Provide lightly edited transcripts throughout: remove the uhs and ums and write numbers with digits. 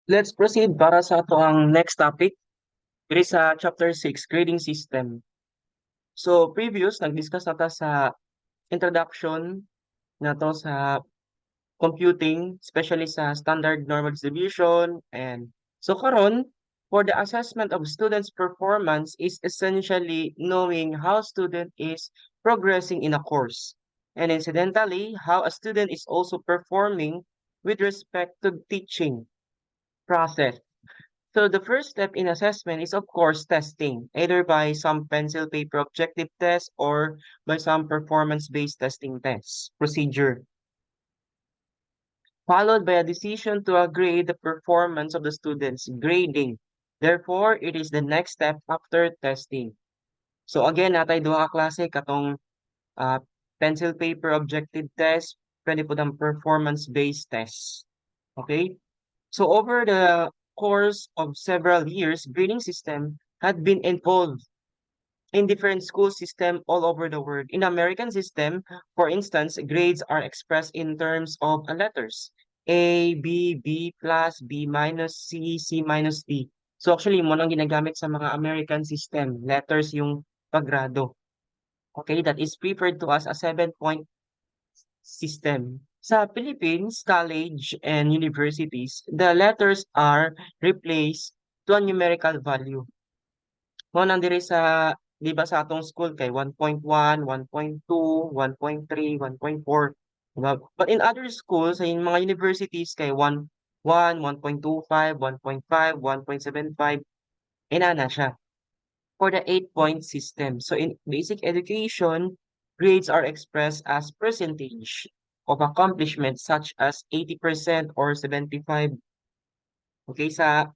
Let's proceed para sa ato ang next topic. It is sa chapter 6, grading system. So, previous, nag-discuss na ta sa introduction na to sa computing, especially sa standard normal distribution. And so, karon for the assessment of students' performance is essentially knowing how student is progressing in a course. And incidentally, how a student is also performing with respect to teaching process. So the first step in assessment is of course testing, either by some pencil paper objective test or by some performance-based testing test procedure, followed by a decision to grade the performance of the students, grading. Therefore, it is the next step after testing. So again, natay duha ka klase katong uh, pencil paper objective test, pwede po ng performance-based test. Okay? So over the course of several years, grading system had been involved in different school system all over the world. In American system, for instance, grades are expressed in terms of letters. A, B, B plus, B minus, C minus D. So actually, mo nang ginagamit sa mga American system. Letters yung paggrado. Okay, that is referred to as a 7-point system. Sa Philippines, college and universities, the letters are replaced to a numerical value. Mo nandiri sa, di ba sa atong school kay 1.1, 1.2, 1.3, 1.4. Diba? But in other schools, sa mga universities kay 1.1, 1.25, 1.5, 1.75, inana siya for the 8-point system. So in basic education, grades are expressed as percentage of accomplishment such as 80% or 75. Okay, sa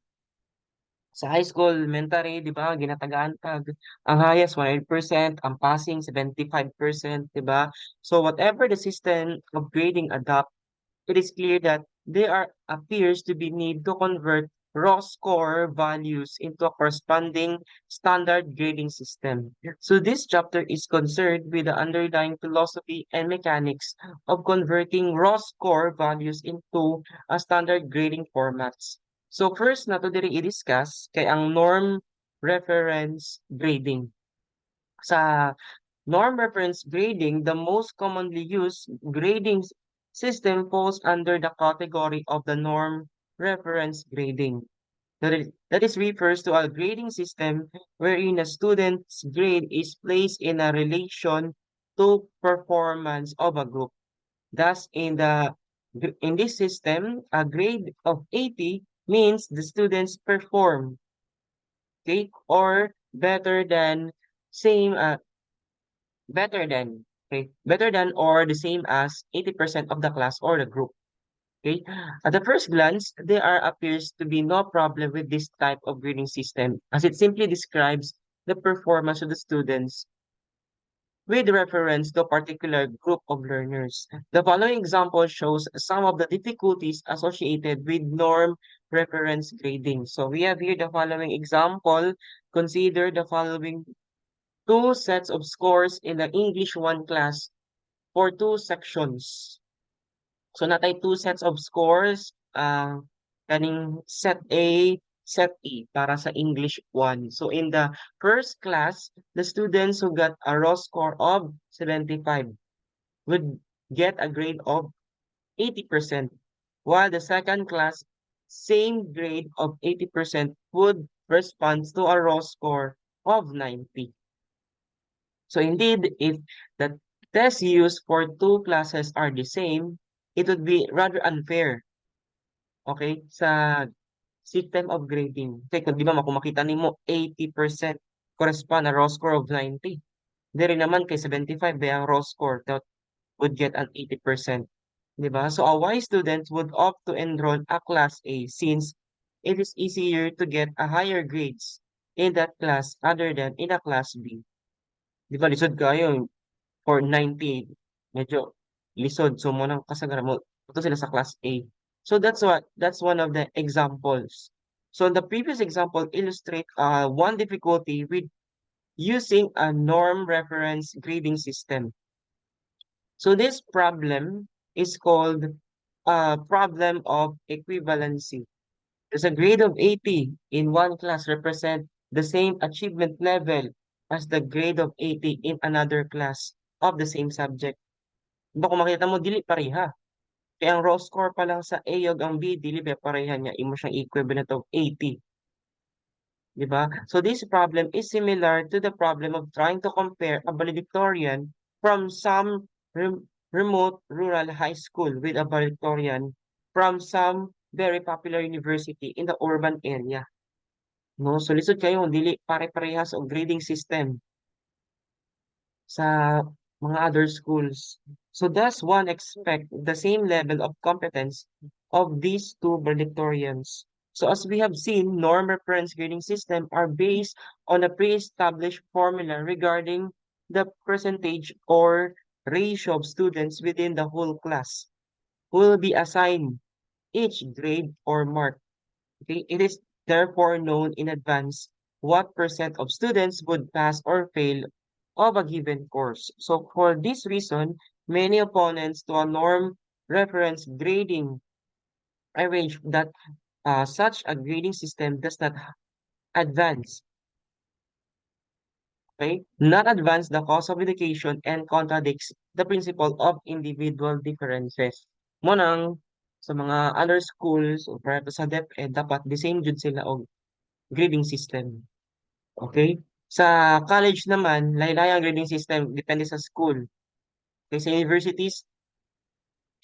high school, elementary, di ba, ginatagaan tag, ang highest 100%, ang passing 75%, di ba? So whatever the system of grading adopt, it is clear that there appears to be need to convert raw score values into a corresponding standard grading system. So this chapter is concerned with the underlying philosophy and mechanics of converting raw score values into a standard grading formats. So first na to diri i-discuss kay ang norm reference grading. Sa norm reference grading, the most commonly used grading system falls under the category of the norm reference grading. That is refers to a grading system wherein a student's grade is placed in a relation to performance of a group. Thus, in this system, a grade of 80 means the students perform, okay, or same better than or the same as 80% of the class or the group. Okay. At the first glance, there appears to be no problem with this type of grading system as it simply describes the performance of the students with reference to a particular group of learners. The following example shows some of the difficulties associated with norm reference grading. So we have here the following example. Consider the following two sets of scores in the English 1 class for two sections. So natay two sets of scores, kaning set A, set E para sa English 1. So in the first class, the students who got a raw score of 75 would get a grade of 80%, while the second class, same grade of 80% would respond to a raw score of 90. So indeed, if the tests used for two classes are the same, it would be rather unfair, okay, sa system of grading. Kasi kung di ba kung makita nimo 80% correspond na raw score of 90. Diri naman kay 75 ba ang raw score that would get an 80%. Di ba? So a wise student would opt to enroll a class A since it is easier to get a higher grades in that class other than in a class B. Di ba, lisod kayo for 90, medyo lisod. So, mo nang kasagaran mo, ito sila sa class A. So, that's one of the examples. So, the previous example illustrate one difficulty with using a norm reference grading system. So, this problem is called problem of equivalency. Does a grade of 80 in one class represent the same achievement level as the grade of 80 in another class of the same subject? Diba kung makita mo, dili pareha. Kaya ang raw score pa lang sa A ug ang B, dili ba pareha niya, imo siyang equivalent of 80. Diba? So this problem is similar to the problem of trying to compare a valedictorian from some remote rural high school with a valedictorian from some very popular university in the urban area. No, so lisod kayo, dili pare-parehas og grading system sa mga other schools. So does one expect the same level of competence of these two valedictorians? So as we have seen, norm reference grading system are based on a pre-established formula regarding the percentage or ratio of students within the whole class who will be assigned each grade or mark. Okay, it is therefore known in advance what percent of students would pass or fail of a given course. So for this reason, many opponents to a norm reference grading arrange that such a grading system does not advance, okay, not advance the cost of education and contradicts the principle of individual differences. Munang sa mga other schools o para sa DepEd, dapat the same jud sila og grading system. Okay? Sa college naman, lahi-lahi ang grading system depende sa school. Okay, sa universities,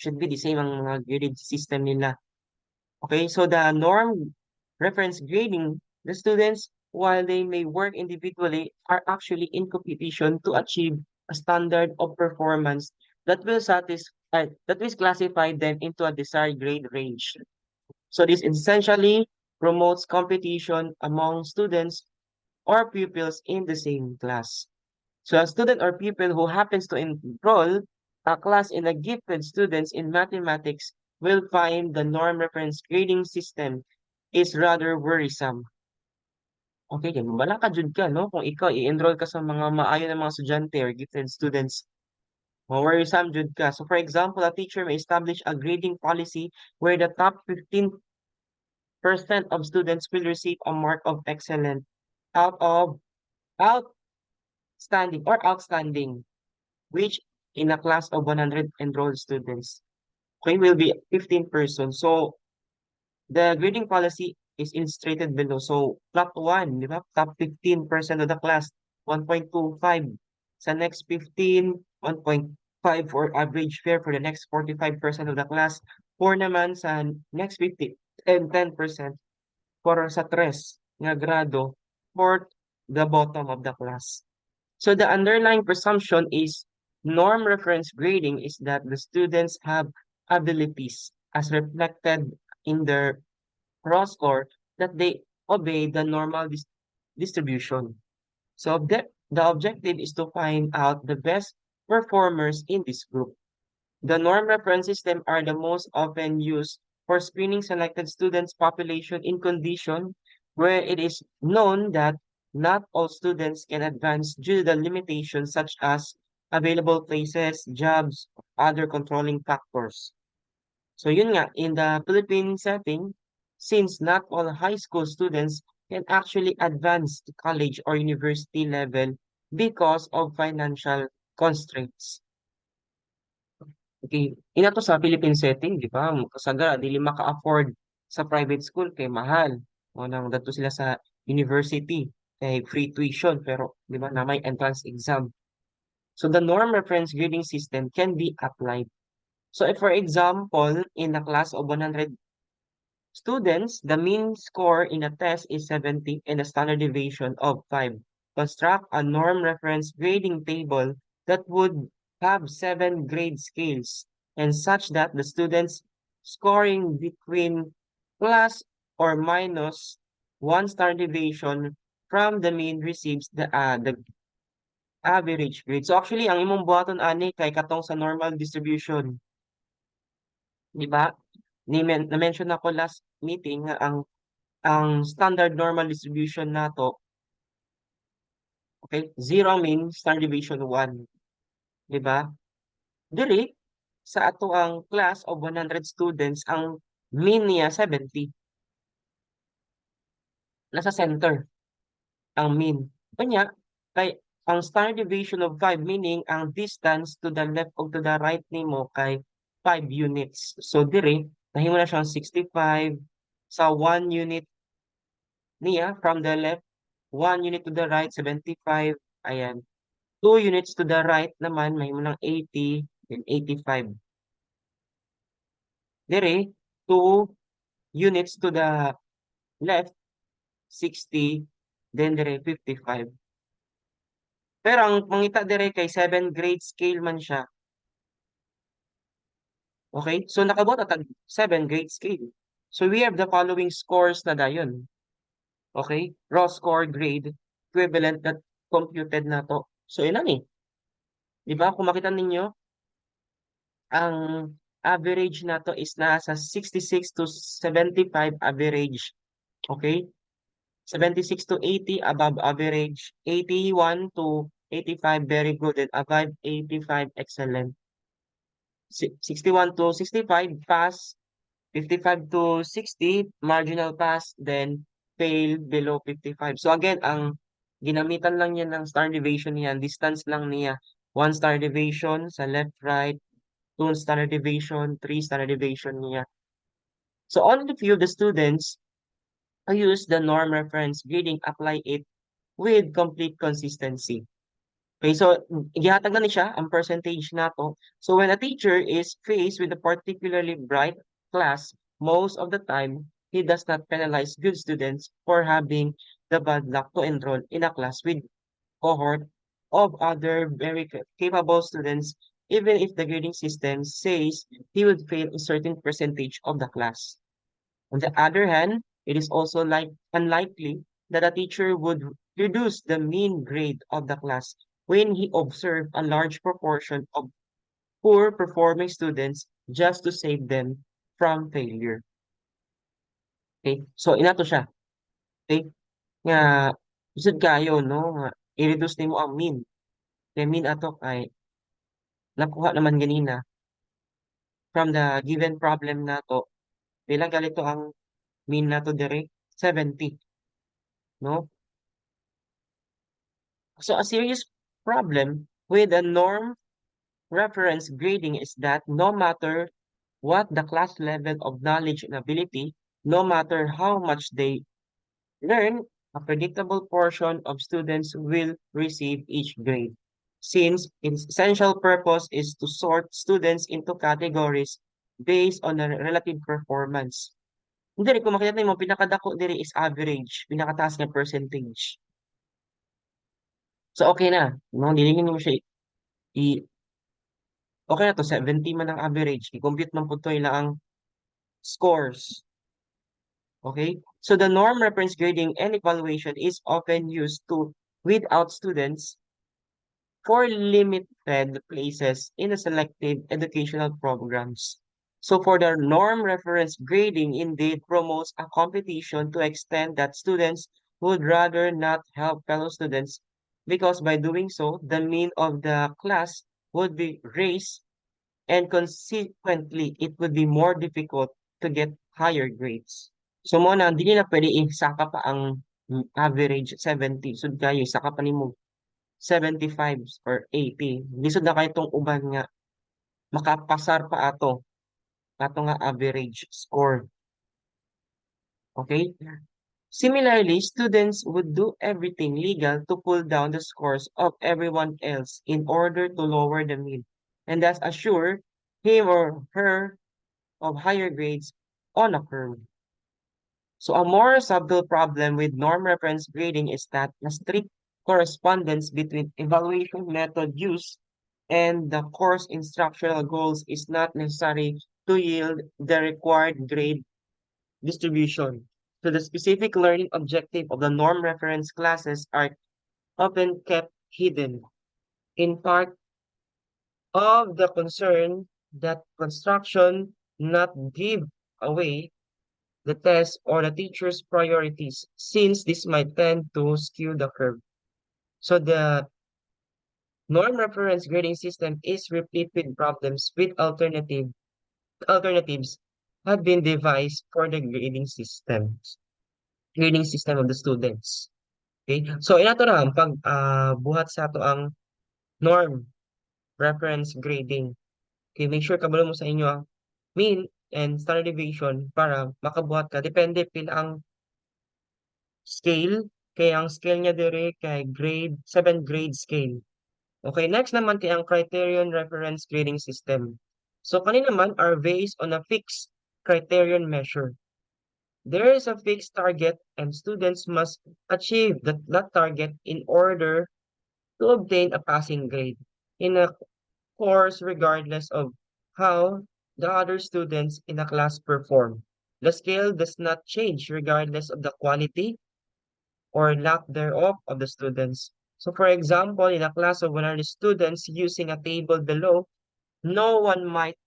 should be the same ang mga grading system nila. Okay, so the norm reference grading, the students, while they may work individually, are actually in competition to achieve a standard of performance that will satisfy, that will classify them into a desired grade range. So this essentially promotes competition among students or pupils in the same class. So a student or pupil who happens to enroll a class in a gifted students in mathematics will find the norm reference grading system is rather worrisome. Okay, kaya wala ka jud ka, no? Kung ikaw i-enroll ka sa mga maayo na mga estudyante or gifted students, worrisome jud ka. So for example, a teacher may establish a grading policy where the top 15% of students will receive a mark of excellent out of outstanding, which in a class of 100 enrolled students, okay, will be 15 persons. So the grading policy is illustrated below. So top 1, di ba? Top 15% of the class, 1.25. Sa next 15, 1.5 for average fare for the next 45% of the class. 4 naman sa next 50 and 10% for sa tres nga grado for the bottom of the class. So the underlying presumption is norm reference grading is that the students have abilities as reflected in their raw score that they obey the normal distribution. So the objective is to find out the best performers in this group. The norm reference system are the most often used for screening selected students population in condition where it is known that not all students can advance due to the limitations such as available places, jobs, other controlling factors. So yun nga, in the Philippine setting, since not all high school students can actually advance to college or university level because of financial constraints. Okay, inato sa Philippine setting, di ba? Kasaga, dili maka-afford sa private school kay mahal. O nang dato sila sa university kay free tuition pero di ba na may entrance exam. So the norm reference grading system can be applied. So if for example, in a class of 100 students, the mean score in a test is 70 and a standard deviation of 5. Construct a norm reference grading table that would have 7 grade scales and such that the students scoring between plus or minus 1 standard deviation from the mean receives the average grade. So actually, ang imong buhaton ani kay katong sa normal distribution, di ba? Na-mention ako last meeting nga ang standard normal distribution nato, okay, 0 mean standard deviation 1, di ba? Dili sa ato ang class of 100 students ang mean niya 70. nasa center ang mean. Kanya, kay ang standard deviation of 5 meaning ang distance to the left o to the right nimo kay 5 units. So dire, nahimo na siyang 65 sa 1 unit niya from the left, 1 unit to the right, 75. Ayan. 2 units to the right naman, mahimo ng 80 and 85. Dire, 2 units to the left, 60, then dire 55. Pero ang mangita dire kay 7 grade scale man siya. Okay? So nakabot at 7 grade scale. So we have the following scores na dayon. Okay? Raw score grade equivalent that computed na to. So ilan eh? Di ba? Kung makita ninyo, ang average na to is nasa 66 to 75 average. Okay? 76 to 80 above average. 81 to 85 very good and above 85 excellent. 61 to 65 pass, 55 to 60 marginal pass, then fail below 55. So again, ang ginamitan lang niya ng star deviation niya, distance lang niya. 1 star deviation sa left, right, 2 star deviation, 3 star deviation niya. So only few of the students who use the norm reference grading apply it with complete consistency. Okay, so gihatag na ni siya ang percentage nato. So when a teacher is faced with a particularly bright class, most of the time, he does not penalize good students for having the bad luck to enroll in a class with cohort of other very capable students, even if the grading system says he would fail a certain percentage of the class. On the other hand, it is also unlikely that a teacher would reduce the mean grade of the class when he observed a large proportion of poor performing students just to save them from failure. Okay? So inato siya. Okay? Nga isud kayo no nga i-reduce nimo ang mean. Kay mean ato kay nakuha naman ganina from the given problem nato. Pila galito ang mean nato dire? 70, no? So a serious problem with a norm reference grading is that no matter what the class level of knowledge and ability, no matter how much they learn, a predictable portion of students will receive each grade. Since its essential purpose is to sort students into categories based on their relative performance. Hindi, kung makita mo, pinakadako diri is average, pinakataas nga percentage. So okay na, no? Nilingin mo siya i okay na to 70 man ang average, i-compute man po to ila ang scores. Okay? So the norm reference grading and evaluation is often used to weed out students for limited places in the selective educational programs. So for the norm reference grading indeed promotes a competition to extend that students would rather not help fellow students because by doing so, the mean of the class would be raised and consequently, it would be more difficult to get higher grades. So mo na, dili na pwede isaka pa ang average 70. So kayo, isaka pa nimo 75 or 80. Lisod na kayo itong uban nga, makapasar pa ato nga average score. Okay? Similarly, students would do everything legal to pull down the scores of everyone else in order to lower the mean, and thus assure him or her of higher grades on a curve. So a more subtle problem with norm reference grading is that a strict correspondence between evaluation method use and the course instructional goals is not necessary to yield the required grade distribution. So the specific learning objective of the norm reference classes are often kept hidden, in part of the concern that construction not give away the test or the teacher's priorities, since this might tend to skew the curve. So the norm reference grading system is replete with problems with alternatives have been devised for the grading systems. grading system of the students. Okay? So inato ra pag buhat sa ato ang norm reference grading. Okay, make sure kabalo mo sa inyo ang mean and standard deviation para makabuhat ka. Depende pila ang scale. Kaya ang scale niya dire kay grade 7 grade scale. Okay, next naman kay ang criterion reference grading system. So kani naman are based on a fixed criterion measure. There is a fixed target and students must achieve that target in order to obtain a passing grade in a course regardless of how the other students in a class perform. The scale does not change regardless of the quality or lack thereof of the students. So for example, in a class of 100 students using a table below, no one might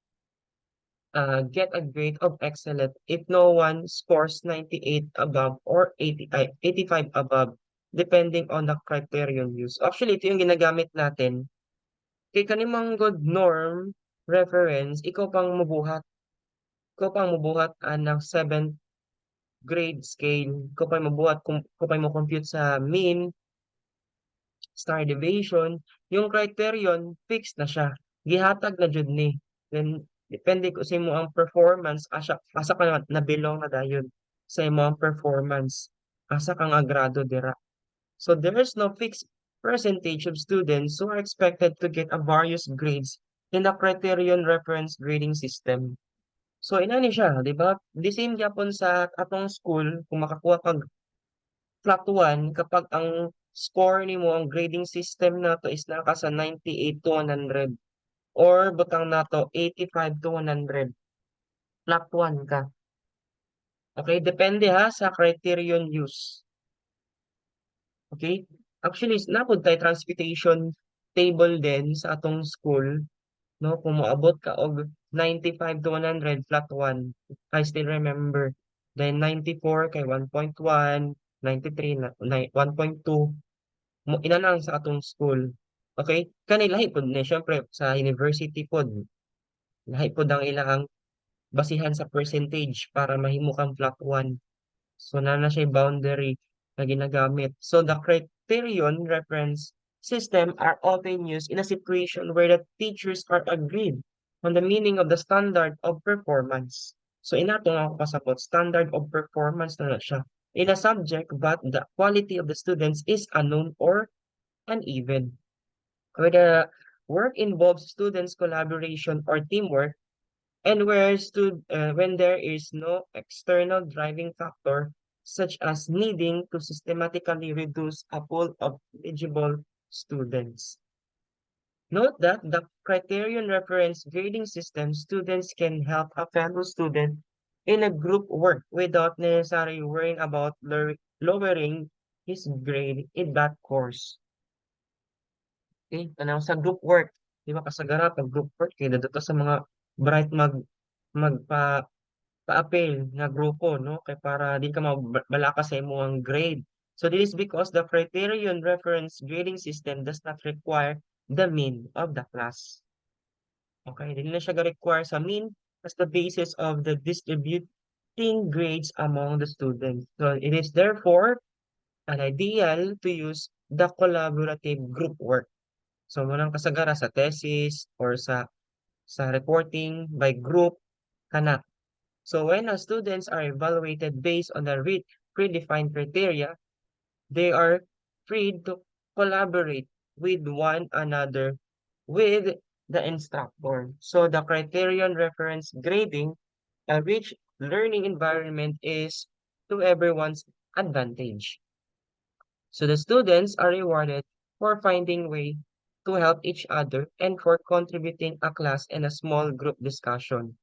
get a grade of excellent if no one scores 98 above or 85 above, depending on the criterion used. Actually, ito yung ginagamit natin. Kay kanimang good norm reference, ikaw pang mabuhat. Ikaw pang mabuhat ng 7th grade scale. Ikaw pang mabuhat, ikaw pang mo compute sa mean, star deviation, yung criterion, fixed na siya. Gihatag na jud ni. Then, depende ko sa imo ang performance, asa ka na belong na dayon sa imo ang performance. Asa kang agrado dira. So, there is no fixed percentage of students who are expected to get a various grades in the criterion reference grading system. So, inani siya, di ba? The same yapon sa atong school, kung makakuha kag flat 1 kapag ang score nimo ang grading system nato is naka sa 98 to 100 or butang nato 85 to 100 flat 1 ka. Okay, depende ha sa criterion use. Okay? Actually, napod tayo transportation table din sa atong school, no? Kung moabot ka og 95 to 100 flat 1, I still remember. Then 94 kay 1.1, 93 na 1.2 mo inanang sa atong school. Okay? Kani lahi pod ni syempre sa university pod. Lahi pod ang ilang basihan sa percentage para mahimo kang flat 1. So na siya boundary na ginagamit. So the criterion reference system are often used in a situation where the teachers are agreed on the meaning of the standard of performance. So inato nga ako pasabot, standard of performance na siya in a subject but the quality of the students is unknown or uneven. Where the work involves students' collaboration or teamwork, and when there is no external driving factor, such as needing to systematically reduce a pool of eligible students. Note that the criterion reference grading system, students can help a fellow student in a group work without necessarily worrying about lowering his grade in that course. Okay, tanaw sa group work. Di ba kasagara pag group work kay dito sa mga bright magpa pa-appeal nga grupo no kay para di ka mabalaka sa imo ang grade. So this is because the criterion reference grading system does not require the mean of the class. Okay, dili na siya ga-require sa mean as the basis of the distributing grades among the students. So it is therefore an ideal to use the collaborative group work. So munang kasagara sa thesis or sa reporting by group kana. So when our students are evaluated based on the predefined criteria, they are free to collaborate with one another with the instructor. So the criterion reference grading, a rich learning environment is to everyone's advantage. So the students are rewarded for finding way to help each other and for contributing a class and a small group discussion.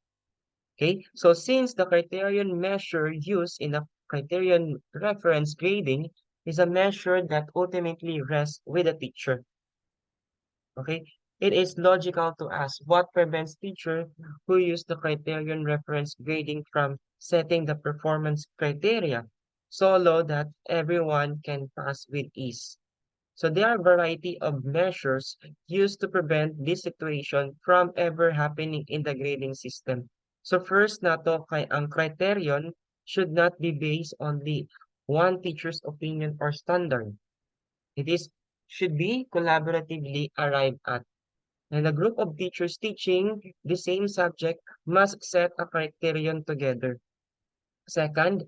Okay, so since the criterion measure used in the criterion reference grading is a measure that ultimately rests with the teacher, okay, it is logical to ask what prevents teacher who use the criterion reference grading from setting the performance criteria so low that everyone can pass with ease. So there are a variety of measures used to prevent this situation from ever happening in the grading system. So first nato kay ang criterion should not be based on the one teacher's opinion or standard. It is should be collaboratively arrived at. And a group of teachers teaching the same subject must set a criterion together. Second,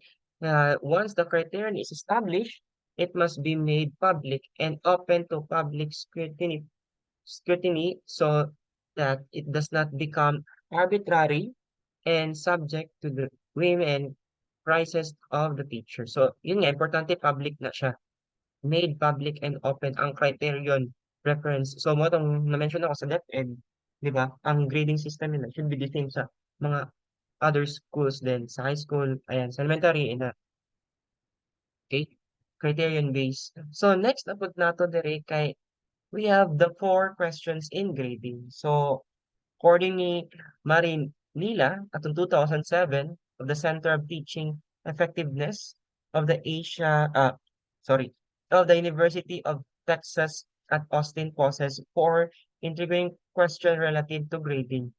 once the criterion is established, it must be made public and open to public scrutiny so that it does not become arbitrary and subject to the whim and prices of the teacher. So, yun nga, importante public na siya. Made public and open ang criterion reference. So, mo itong na-mention ako sa DepEd, di ba? Ang grading system nila should be the same sa mga other schools din, sa high school, ayan, sa elementary, and okay, criterion based. So, next na pud nato dire kay we have the four questions in grading. So, according ni Marin Nila, atong 2007, of the Center of Teaching Effectiveness of the of the University of Texas at Austin poses four intriguing question relative to grading.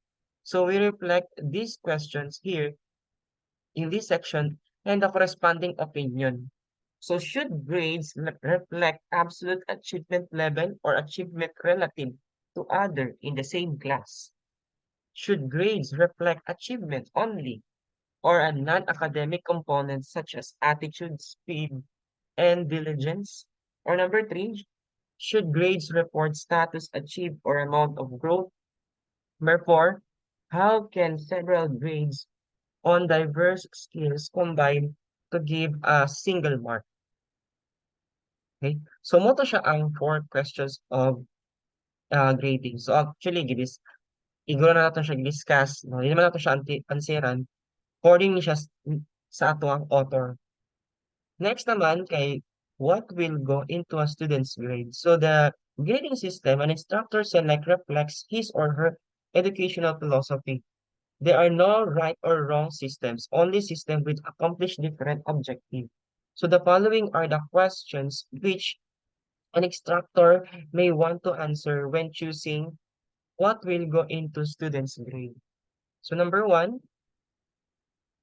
So we reflect these questions here in this section and the corresponding opinion. So should grades reflect absolute achievement level or achievement relative to other in the same class? Should grades reflect achievement only or a non-academic component such as attitude, speed, and diligence? Or number three, should grades report status achieved or amount of growth? Number four, how can several grades on diverse skills combine to give a single mark? Okay? So, mo to siya ang four questions of grading. So, actually, iguro na natin siya discuss. No? Hindi naman natin siya ansiran. According ni siya sa ato ang author. Next naman kay what will go into a student's grade. So the grading system, an instructor select reflects his or her educational philosophy. There are no right or wrong systems, only systems which accomplish different objectives. So the following are the questions which an instructor may want to answer when choosing what will go into student's grade. So number one,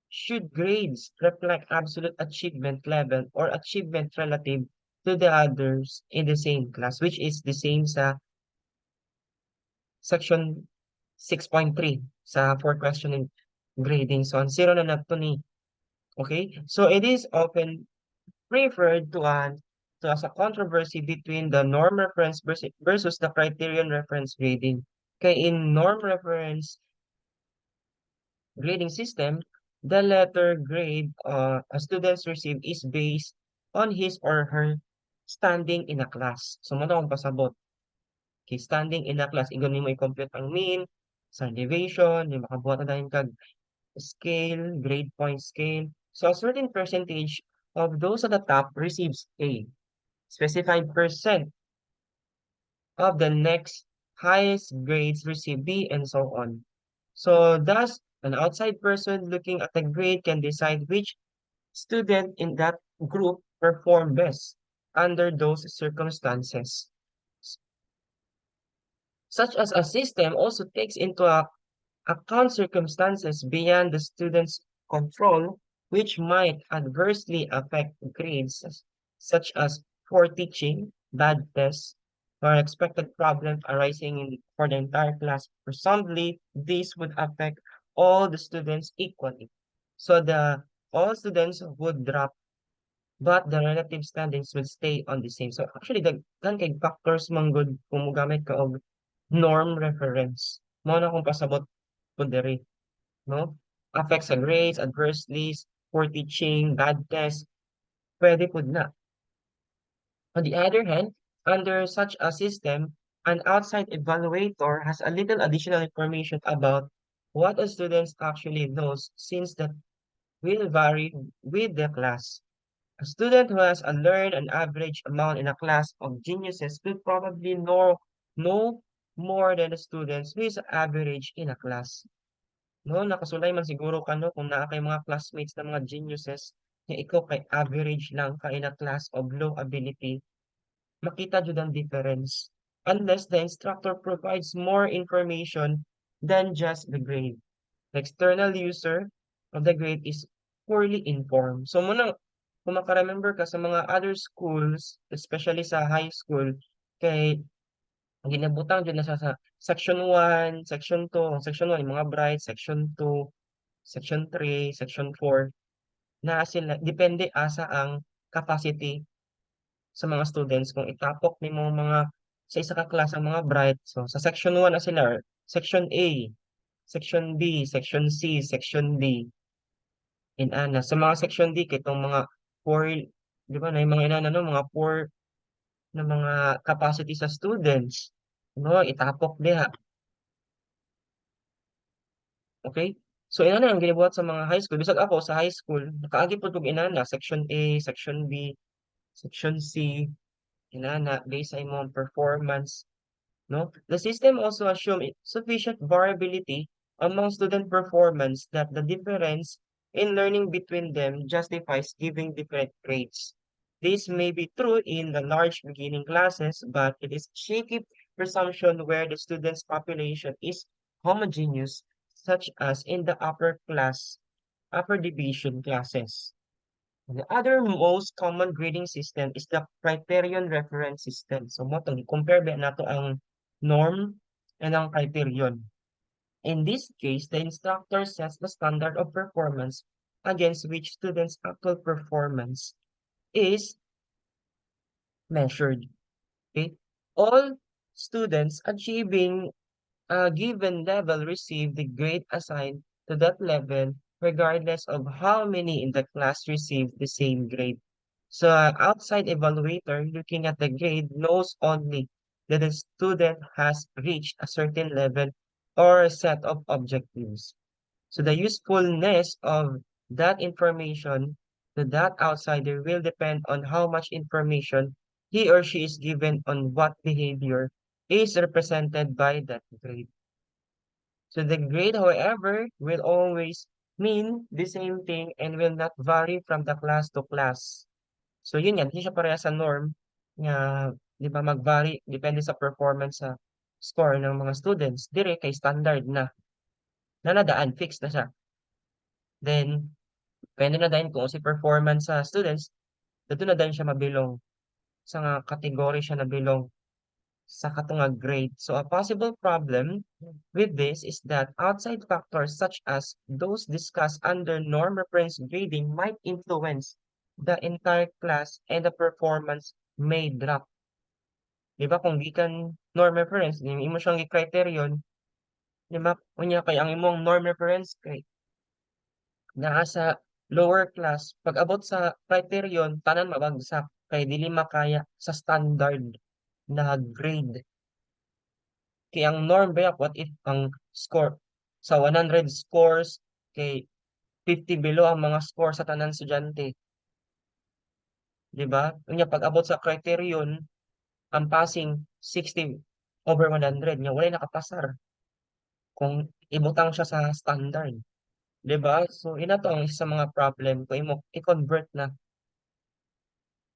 should grades reflect absolute achievement level or achievement relative to the others in the same class, which is the same sa section 6.3 sa for questioning grading. So, ang zero na nato ni. Okay? So, it is often referred to as a controversy between the norm reference versus the criterion reference grading. Kay in norm reference grading system, the letter grade a students receive is based on his or her standing in a class. So, mo akong pasabot. Okay, standing in a class, igano mo i-compute ang mean, sa deviation, yung makabuhat na dahil kag scale, grade point scale. So, a certain percentage of those at the top receives A. Specified percent of the next highest grades receive B, and so on. So, thus, an outside person looking at the grade can decide which student in that group perform best under those circumstances. Such as a system also takes into account circumstances beyond the student's control, which might adversely affect grades, such as poor teaching, bad tests, or expected problems arising for the entire class. Presumably, this would affect all the students equally. So all students would drop, but the relative standings will stay on the same. So actually, daghan kay factors man good kung mogamit ka og norm reference. Mao na kung pasabot po diri, no? Affects sa grades, adversely, poor teaching, bad test, pwede po na. On the other hand, under such a system, an outside evaluator has a little additional information about what a student actually knows, since that will vary with the class. A student who has learned an average amount in a class of geniuses will probably know more than the students who is average in a class. No, nakasulay man siguro ka no kung naa kay mga classmates na mga geniuses nga ikaw kay average lang ka in a class of low ability, makita jud ang difference unless the instructor provides more information than just the grade. The external user of the grade is poorly informed. So muna kung maka-remember ka sa mga other schools, especially sa high school, kay ginabutang dyan na siya sa Section 1, Section 2, ang Section 1, yung mga bright, Section 2, Section 3, Section 4, na sila, depende asa ang capacity sa mga students. Kung itapok ni mo mga sa isa ka class ang mga bright, so sa Section 1 na sila, Section A, Section B, Section C, Section D, in ana. Sa mga Section D, kay itong mga poor, di ba, na yung mga inana, no, mga poor na mga capacity sa students, no, itapok diha. Okay? So, inana ang ginibuhat sa mga high school. Bisag ako sa high school, nakaagi po itong inana, Section A, Section B, Section C, inana, based sa imong performance, no? The system also assume sufficient variability among student performance that the difference in learning between them justifies giving different grades. This may be true in the large beginning classes, but it is shaky presumption where the student's population is homogeneous, such as in the upper division classes. The other most common grading system is the criterion reference system. So, mo itong compare ba nato ang norm and ang criterion. In this case, the instructor sets the standard of performance against which students' actual performance is measured. Okay? All students achieving a given level receive the grade assigned to that level, regardless of how many in the class receive the same grade. So, an outside evaluator looking at the grade knows only that the student has reached a certain level or a set of objectives. So, the usefulness of that information to that outsider will depend on how much information he or she is given on what behavior is represented by that grade. So the grade, however, will always mean the same thing and will not vary from the class to class. So yun yan, hindi siya pareha sa norm nga, di ba, mag-vary, depende sa performance sa score ng mga students. Dire kay standard na nadaan, fixed na siya. Then, depende na din kung si performance sa students, dito na din siya mabilong sa nga category siya nabilong sa katungag grade. So a possible problem with this is that outside factors such as those discussed under norm reference grading might influence the entire class and the performance may drop. Di ba kung gikan norm reference, yung imo siyang criterion, di ba? Unya kay ang imong norm reference kay naa sa lower class, pag abot sa criterion, tanan mabagsak kay dili makaya sa standard na grade. Kaya ang norm ba what if ang score sa 100 scores kay 50 below ang mga score sa tanan estudyante, di ba? Unya pag abot sa criterion, ang passing 60 over 100 nya wala nakapasar kung ibutang siya sa standard, di ba? So ina to ang isa sa mga problem kung imo i-convert na.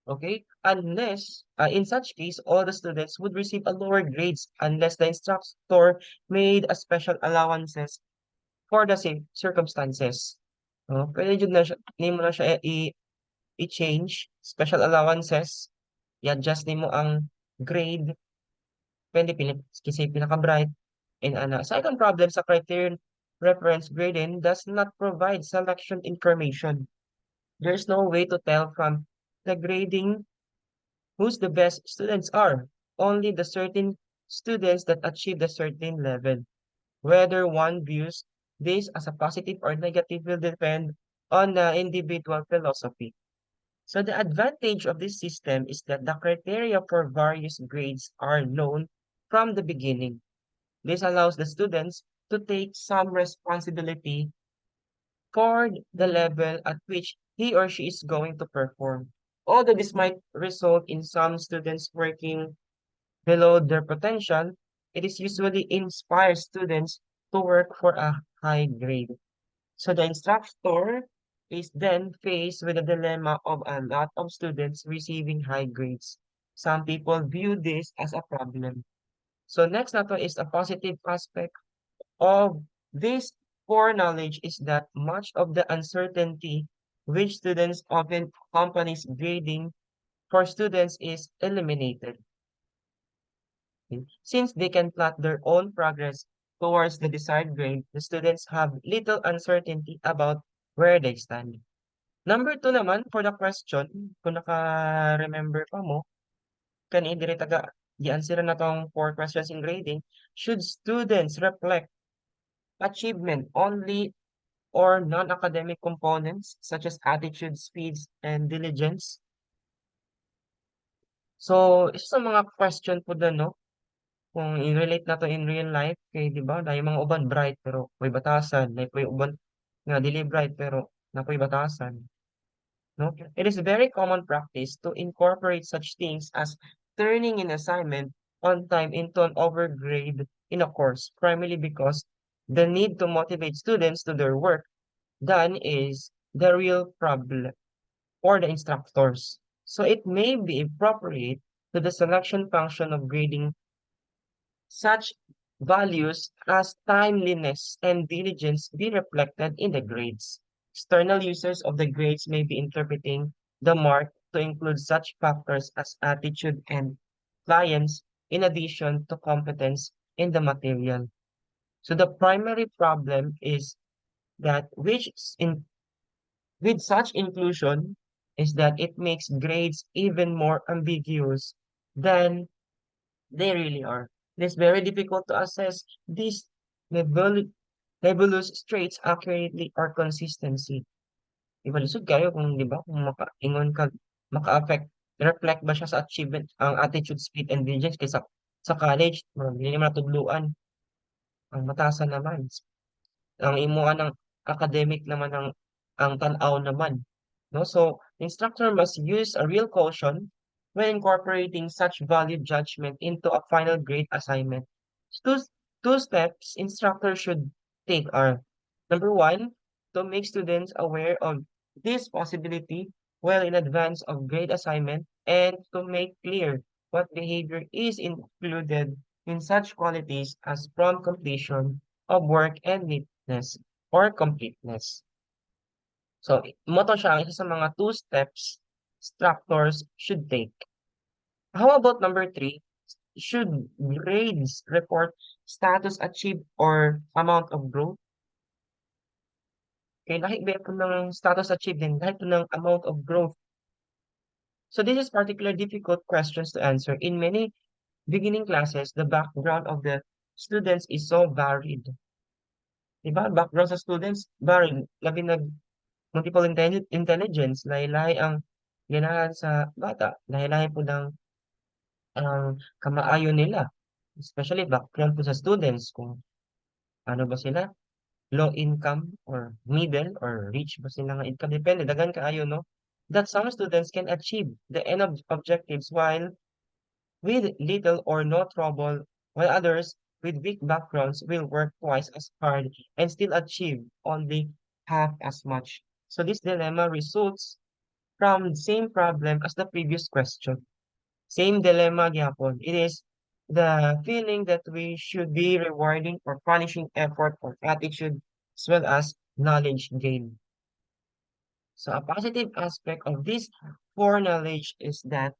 Okay? Unless, in such case, all the students would receive a lower grades unless the instructor made a special allowances for the same circumstances. No? Pwede yun na siya, name mo na siya i-change, special allowances, i-adjust nimo ang grade, pwede kasi pinaka-bright, and ana. Second problem sa criterion reference grading does not provide selection information. There's no way to tell from the grading whose the best students are. Only the certain students that achieve the certain level. Whether one views this as a positive or negative will depend on the individual philosophy. So the advantage of this system is that the criteria for various grades are known from the beginning. This allows the students to take some responsibility for the level at which he or she is going to perform. Although this might result in some students working below their potential, it is usually inspires students to work for a high grade. So the instructor is then faced with the dilemma of a lot of students receiving high grades. Some people view this as a problem. So next na to is a positive aspect of this foreknowledge is that much of the uncertainty which students often accompanies grading for students is eliminated. Since they can plot their own progress towards the desired grade, the students have little uncertainty about where they stand. Number two naman, for the question, kung naka-remember pa mo, kanina diri taga i-answer na tong four questions in grading, should students reflect achievement only or non-academic components such as attitude, speeds, and diligence? So, isa sa mga question po na, no, kung i-relate na to in real life, kay di ba, na yung mga uban bright pero may batasan, na yung uban nga dili bright pero napoy batasan. No? It is a very common practice to incorporate such things as turning in assignment on time into an overgrade in a course, primarily because the need to motivate students to their work done is the real problem for the instructors. So it may be appropriate to the selection function of grading such values as timeliness and diligence be reflected in the grades. External users of the grades may be interpreting the mark to include such factors as attitude and clients in addition to competence in the material. So the primary problem is that with such inclusion is that it makes grades even more ambiguous than they really are. It is very difficult to assess these nebul nebulous traits accurately or consistency. Ibalusod kayo kung di ba kung makaingon ka maka-affect reflect ba siya sa achievement ang attitude, speed, and diligence kaysa sa college, hindi naman natudluan ang matasan naman. Ang imuan ng academic naman ang tan-aw naman. No? So, instructor must use a real caution when incorporating such value judgment into a final grade assignment. Two, two steps instructor should take are, number one, to make students aware of this possibility well in advance of grade assignment and to make clear what behavior is included in such qualities as prompt completion of work and neatness or completeness. So, moto siya ang isa sa mga two steps instructors should take. How about number three? Should grades report status achieved or amount of growth? Okay, lahit ba ito ng status achieved din, lahit ito ng amount of growth. So this is particularly difficult questions to answer. In many beginning classes, the background of the students is so varied. Diba? Background sa students, varied. Labi nag multiple intelligence, lahi-lahi ang ganahan sa bata, lahi-lahi po ng ang kamaayo nila. Especially background po sa students, kung ano ba sila, low income or middle or rich ba sila nga income, depende, dagan kaayo, no? That some students can achieve the end of objectives while with little or no trouble, while others with weak backgrounds will work twice as hard and still achieve only half as much. So this dilemma results from the same problem as the previous question. Same dilemma gyapon. It is the feeling that we should be rewarding or punishing effort or attitude as well as knowledge gain. So a positive aspect of this foreknowledge is that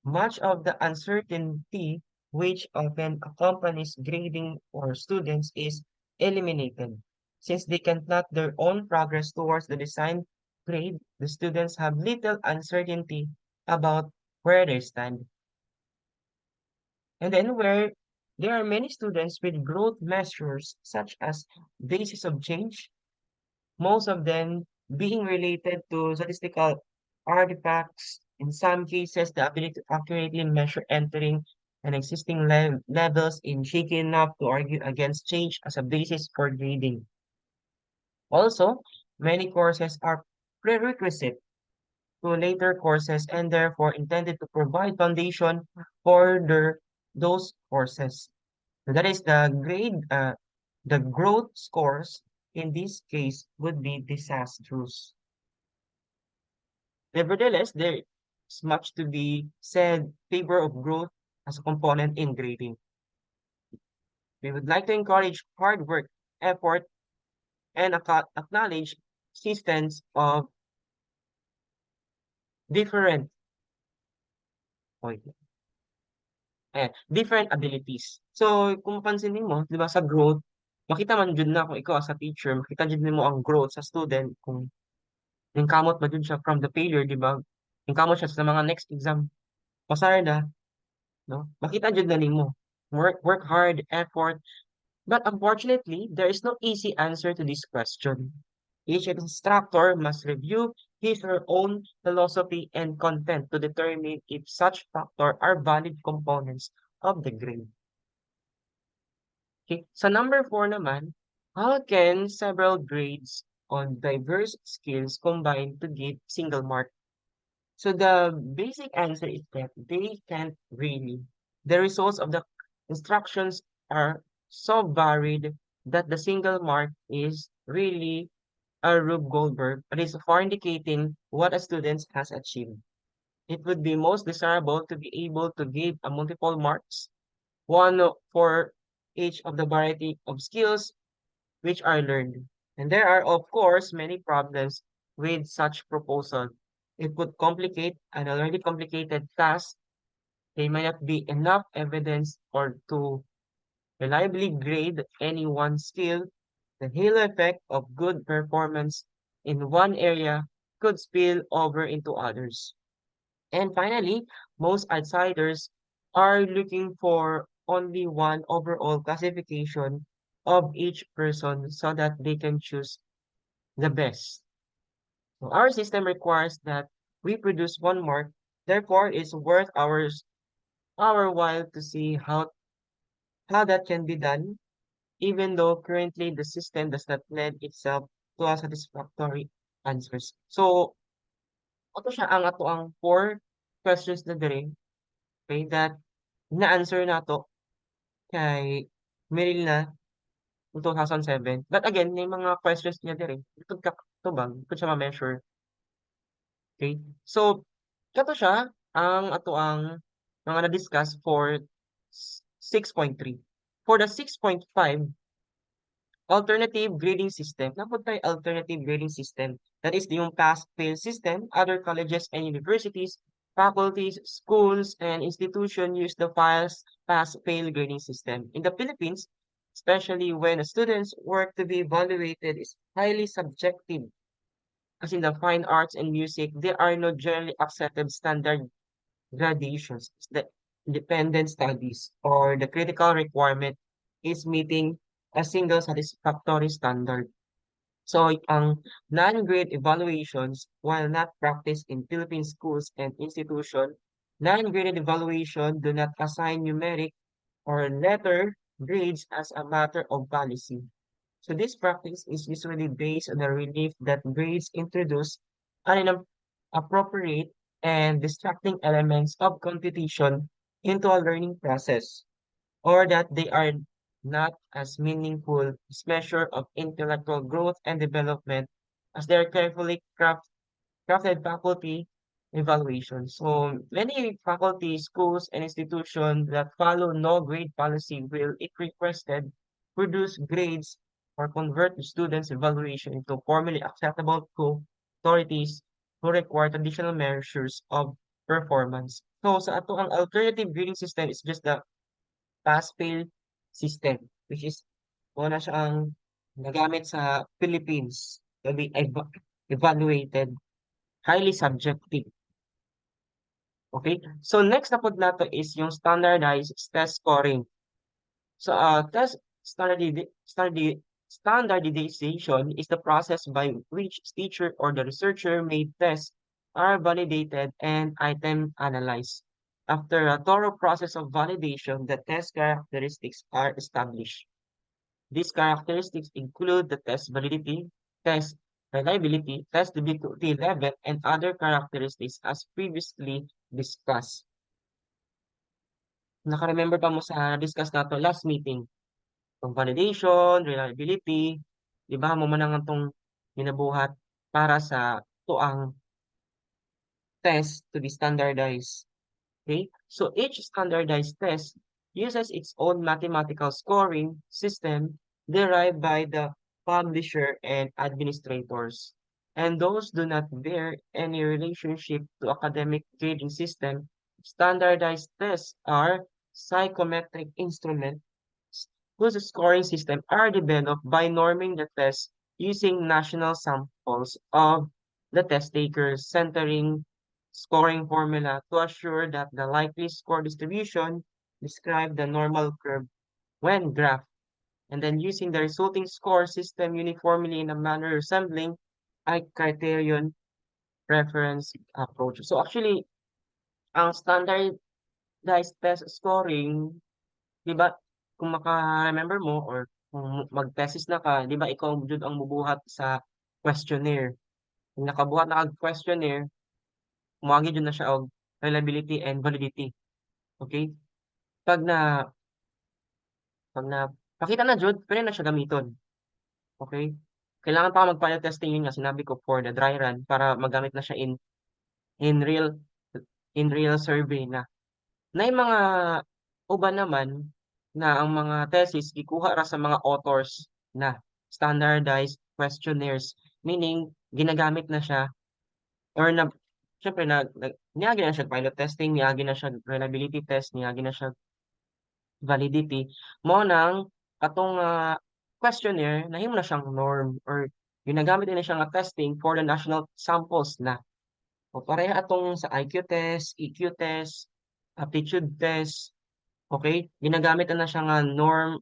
much of the uncertainty which often accompanies grading for students is eliminated. Since they can plot their own progress towards the designed grade, the students have little uncertainty about where they stand. And then where there are many students with growth measures such as basis of change, most of them being related to statistical artifacts, in some cases, the ability to accurately measure entering and existing levels in shaky enough to argue against change as a basis for grading. Also, many courses are prerequisite to later courses and therefore intended to provide foundation for those courses. So that is the growth scores in this case would be disastrous. Nevertheless, there is much to be said favor of growth as a component in grading. We would like to encourage hard work, effort, and acknowledge existence of different, okay, different abilities. So, kung pansinin mo, di ba, sa growth, makita man dyan na kung ikaw as a teacher, makita dyan mo ang growth sa student, kung yung kamot ba dyan siya from the failure, di ba? Yung kamot siya sa mga next exam, pasar na, no? Makita dyan na mo. Work hard, effort. But unfortunately, there is no easy answer to this question. Each instructor must review his or her own philosophy and content to determine if such factors are valid components of the grade. Okay. Sa number 4 naman, how can several grades on diverse skills combine to give single mark? So the basic answer is that they can't really. The results of the instructions are so varied that the single mark is really a Rube Goldberg, but it's for indicating what a student has achieved. It would be most desirable to be able to give a multiple marks, one for each of the variety of skills which are learned. And there are, of course, many problems with such proposal. It would complicate an already complicated task. There may not be enough evidence or to reliably grade any one skill. The halo effect of good performance in one area could spill over into others. And finally, most outsiders are looking for only one overall classification of each person so that they can choose the best. So our system requires that we produce one mark, therefore it's worth our while to see how that can be done, even though currently the system does not lend itself to a satisfactory answers. So, ato siya ang ato ang four questions na diri, okay, that na-answer nato kay Meril in 2007. But again, may mga questions niya diri. Ito ka tubag, ito siya ma-measure. Okay? So, kato siya ang ato ang mga na-discuss for 6.3. For the 6.5, alternative grading system. Napod tayo alternative grading system. That is yung pass-fail system. Other colleges and universities, faculties, schools, and institutions use the files pass-fail grading system. In the Philippines, especially when students' work to be evaluated is highly subjective, as in the fine arts and music, there are no generally accepted standard gradations. The independent studies or the critical requirement is meeting a single satisfactory standard. So, ang non-grade evaluations, while not practiced in Philippine schools and institutions, non-graded evaluation do not assign numeric or letter grades as a matter of policy. So this practice is usually based on the belief that grades introduce inappropriate and distracting elements of competition into a learning process, or that they are not as meaningful as measure of intellectual growth and development as their carefully crafted faculty evaluation. So many faculty, schools, and institutions that follow no grade policy will, if requested, produce grades or convert the students' evaluation into formally acceptable to authorities who require traditional measures of performance. So sa ato ang alternative grading system is just the pass-fail system, which is una siya ang nagamit sa Philippines to be evaluated, highly subjective. Okay? So next na po nato is yung standardized test scoring. So test standardization is the process by which teacher or the researcher made tests are validated and item analyzed. After a thorough process of validation, the test characteristics are established. These characteristics include the test validity, test reliability, test difficulty level, and other characteristics as previously discussed. Naka-remember pa mo sa discuss nato last meeting, itong validation, reliability, di ba mo man ang itong ginabuhat para sa tuang test to be standardized. Okay? So each standardized test uses its own mathematical scoring system derived by the publisher and administrators. and those do not bear any relationship to academic grading system. Standardized tests are psychometric instruments whose scoring system are developed by norming the test using national samples of the test takers, centering scoring formula to assure that the likely score distribution describe the normal curve when graphed, and then using the resulting score system uniformly in a manner resembling a criterion reference approach. So actually, ang standardized test scoring, di ba, kung maka-remember mo or kung mag-thesis na ka, di ba ikaw jud ang mubuhat sa questionnaire. Kung nakabuhat na kag questionnaire, moagi jud na siya og reliability and validity. Okay? Pag na pag na pakita na jud, pwede na siya gamiton. Okay? Kailangan pa mag-pilot testing yun nga sinabi ko for the dry run para magamit na siya in real in real survey na. Na yung mga uban naman na ang mga thesis gikuha ra sa mga authors na standardized questionnaires, meaning ginagamit na siya or na syempre niagi na siya pilot testing, niagi na siya reliability test, niagi na siya validity. Mao nang katong questionnaire nahimo na siyang norm or ginagamit din na siya nga testing for the national samples na. O pareha atong sa IQ test, EQ test, aptitude test, okay? Ginagamit na siya nga norm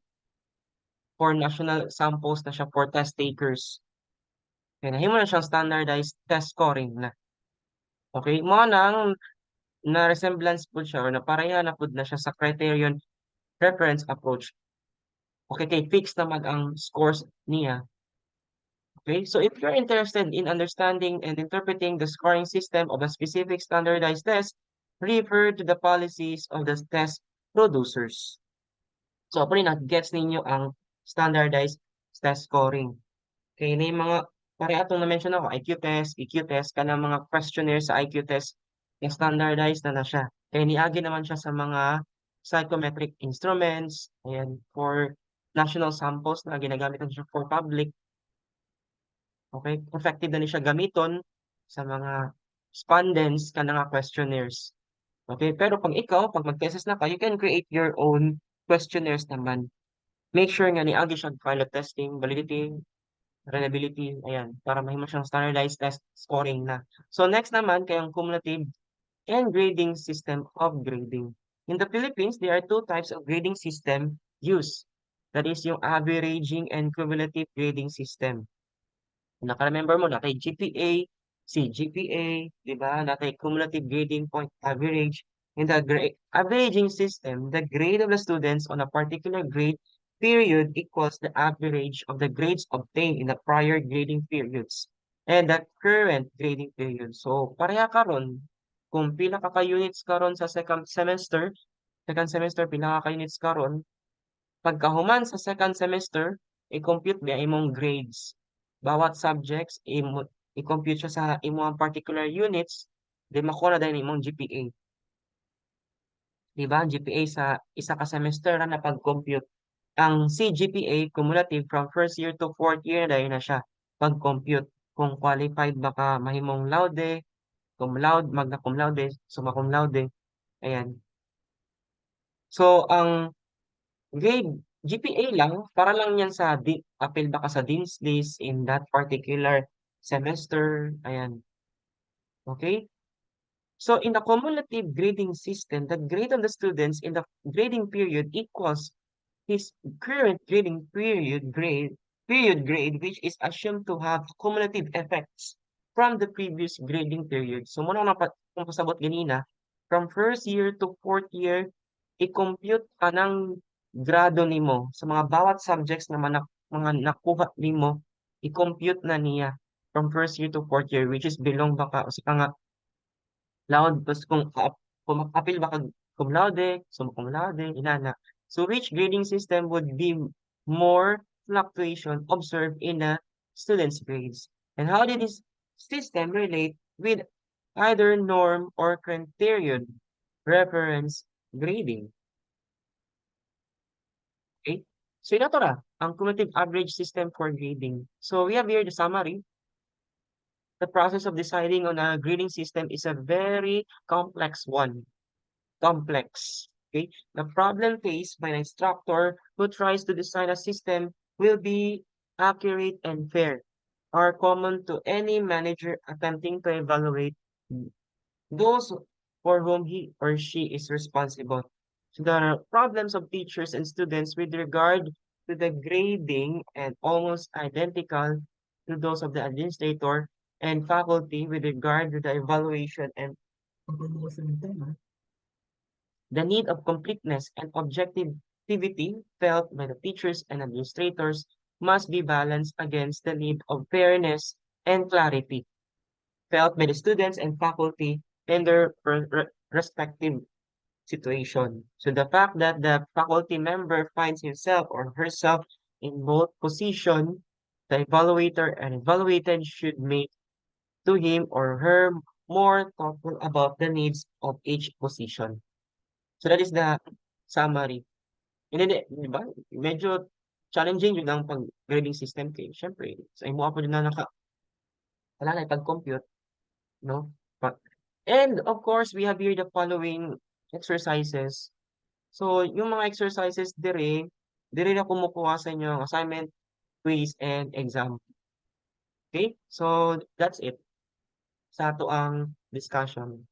for national samples na siya for test takers. Kaya nahimo na siyang standardized test scoring na. Okay? Mo nang na resemblance po siya or napareha na pud na siya sa criterion reference approach. Okay, kay fixed naman ang scores niya. Okay, so if you're interested in understanding and interpreting the scoring system of a specific standardized test, refer to the policies of the test producers. So, pwede na gets ninyo ang standardized test scoring. Okay, na yung mga, pare atong na-mention ako, IQ test, EQ test, kanang mga questionnaire sa IQ test, yung standardized na siya. Kaya niagi naman siya sa mga psychometric instruments, ayan, for national samples na ginagamit na siya for public. Okay, effective na ni siya gamiton sa mga respondents ka nga questionnaires. Okay, pero pag mag-thesis na ka, you can create your own questionnaires naman. Make sure nga niagi siya pilot testing, validity, reliability, ayan, para mahimo siyang standardized test scoring na. So next naman kay ang cumulative and grading system of grading. In the Philippines, there are two types of grading system used. That is yung averaging and cumulative grading system. Naka-remember mo natay GPA, CGPA, di ba? Natay cumulative grading point average. In the averaging system, the grade of the students on a particular grade period equals the average of the grades obtained in the prior grading periods and the current grading period. So, pareha karon kung pila ka units karon sa second semester pila ka units karon, pagkahuman sa second semester, i-compute ba imong grades. Bawat subjects, i-compute siya sa imong particular units, di makuha din imong GPA. Di ba? GPA sa isa ka semester na pag-compute. Ang CGPA, cumulative from first year to fourth year, dahil na siya pag-compute. Kung qualified baka mahimong laude, cum laude, magna cum laude, summa cum laude. Ayan. So, ang grade, GPA lang, para lang yan sa appeal baka sa Dean's List in that particular semester. Ayan. Okay? So, in the cumulative grading system, the grade of the students in the grading period equals his current grading period grade, which is assumed to have cumulative effects from the previous grading period. So, muna kung pasabot ganina, from first year to fourth year, i-compute ka ng grado nimo sa mga bawat subjects na mga nakuha nimo, i-compute na niya from first year to fourth year, which is belong baka o sa nga loud, tapos kung appeal baka cum laude, summa cum laude, inana. So which grading system would be more fluctuation observed in a student's grades? And how did this system relate with either norm or criterion reference grading? Okay? So ito ra, ang cumulative average system for grading. So we have here the summary. the process of deciding on a grading system is a very complex one. Complex. Okay? The problem faced by an instructor who tries to design a system will be accurate and fair, are common to any manager attempting to evaluate those for whom he or she is responsible. So the problems of teachers and students with regard to the grading and almost identical to those of the administrator and faculty with regard to the evaluation and the need of completeness and objectivity felt by the teachers and administrators must be balanced against the need of fairness and clarity felt by the students and faculty in their respective situation. So the fact that the faculty member finds himself or herself in both position, the evaluator and evaluated should make to him or her more thoughtful about the needs of each position. So that is the summary. And then, di ba, medyo challenging yun ang pag-grading system kay siyempre sa imo po na wala na pag-compute, no? Pa and of course, we have here the following exercises. So, yung mga exercises dire na kumukuha sa inyo ng assignment, quiz, and exam. Okay? So, that's it sa ato ang discussion.